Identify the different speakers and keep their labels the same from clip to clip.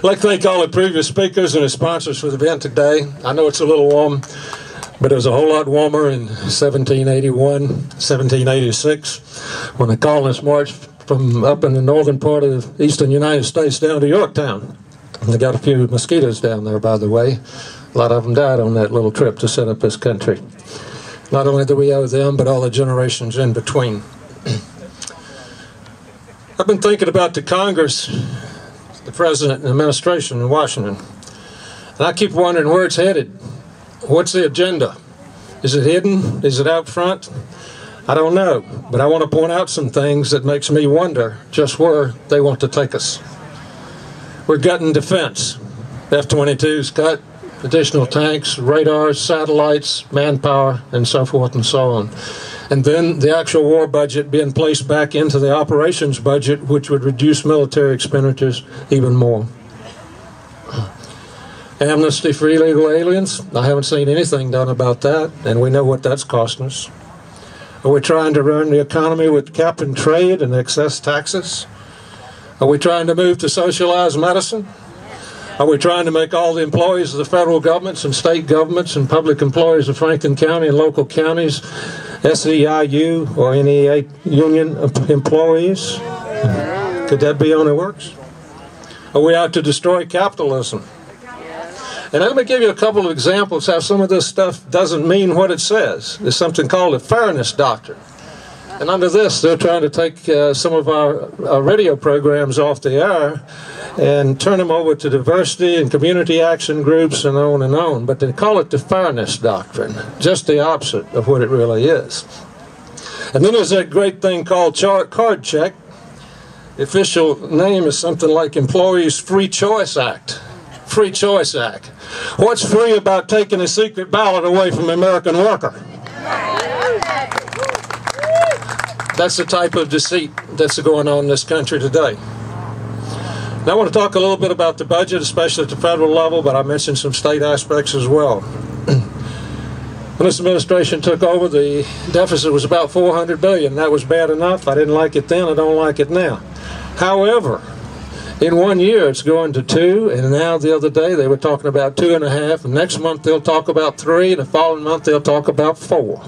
Speaker 1: I'd like to thank all the previous speakers and the sponsors for the event today. I know it's a little warm, but it was a whole lot warmer in 1781, 1786, when the colonists marched from up in the northern part of the eastern United States down to Yorktown. And they got a few mosquitoes down there, by the way. A lot of them died on that little trip to set up this country. Not only do we owe them, but all the generations in between. I've been thinking about the Congress, the President and administration in Washington, and I keep wondering where it's headed. What's the agenda? Is it hidden? Is it out front? I don't know, but I want to point out some things that makes me wonder just where they want to take us. We're gutting defense. F-22's cut, additional tanks, radars, satellites, manpower, and so forth and so on. And then the actual war budget being placed back into the operations budget, which would reduce military expenditures even more. Amnesty for illegal aliens, I haven't seen anything done about that, and we know what that's costing us. Are we trying to run the economy with cap and trade and excess taxes? Are we trying to move to socialized medicine? Are we trying to make all the employees of the federal governments and state governments and public employees of Franklin County and local counties SEIU or any union employees? Could that be on the works? Are we out to destroy capitalism? And let me give you a couple of examples how some of this stuff doesn't mean what it says. There's something called the fairness doctrine. And under this, they're trying to take some of our radio programs off the air and turn them over to diversity and community action groups and on and on. But they call it the fairness doctrine, just the opposite of what it really is. And then there's that great thing called card check. The official name is something like Employees Free Choice Act. Free Choice Act. What's free about taking a secret ballot away from the American worker? That's the type of deceit that's going on in this country today. Now I want to talk a little bit about the budget, especially at the federal level, but I mentioned some state aspects as well. When this administration took over, the deficit was about $400 billion. That was bad enough. I didn't like it then. I don't like it now. However, in 1 year it's going to 2, and now the other day they were talking about 2.5, and next month they'll talk about 3, and the following month they'll talk about 4.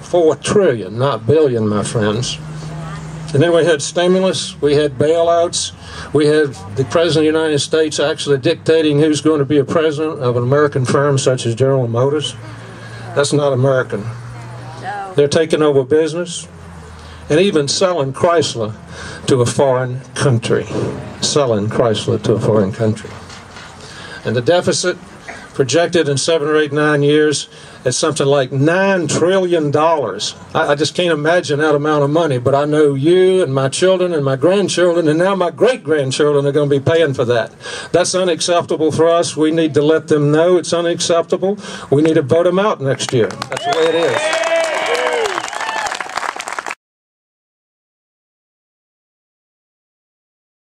Speaker 1: 4 trillion, not billion, my friends. And then we had stimulus, we had bailouts, we had the President of the United States actually dictating who's going to be a president of an American firm such as General Motors. That's not American. No. They're taking over business and even selling Chrysler to a foreign country. Selling Chrysler to a foreign country. And the deficit projected in 7 or 8, 9 years at something like $9 trillion. I just can't imagine that amount of money, but I know you and my children and my grandchildren and now my great-grandchildren are going to be paying for that. That's unacceptable for us. We need to let them know it's unacceptable. We need to vote them out next year. That's the way it is.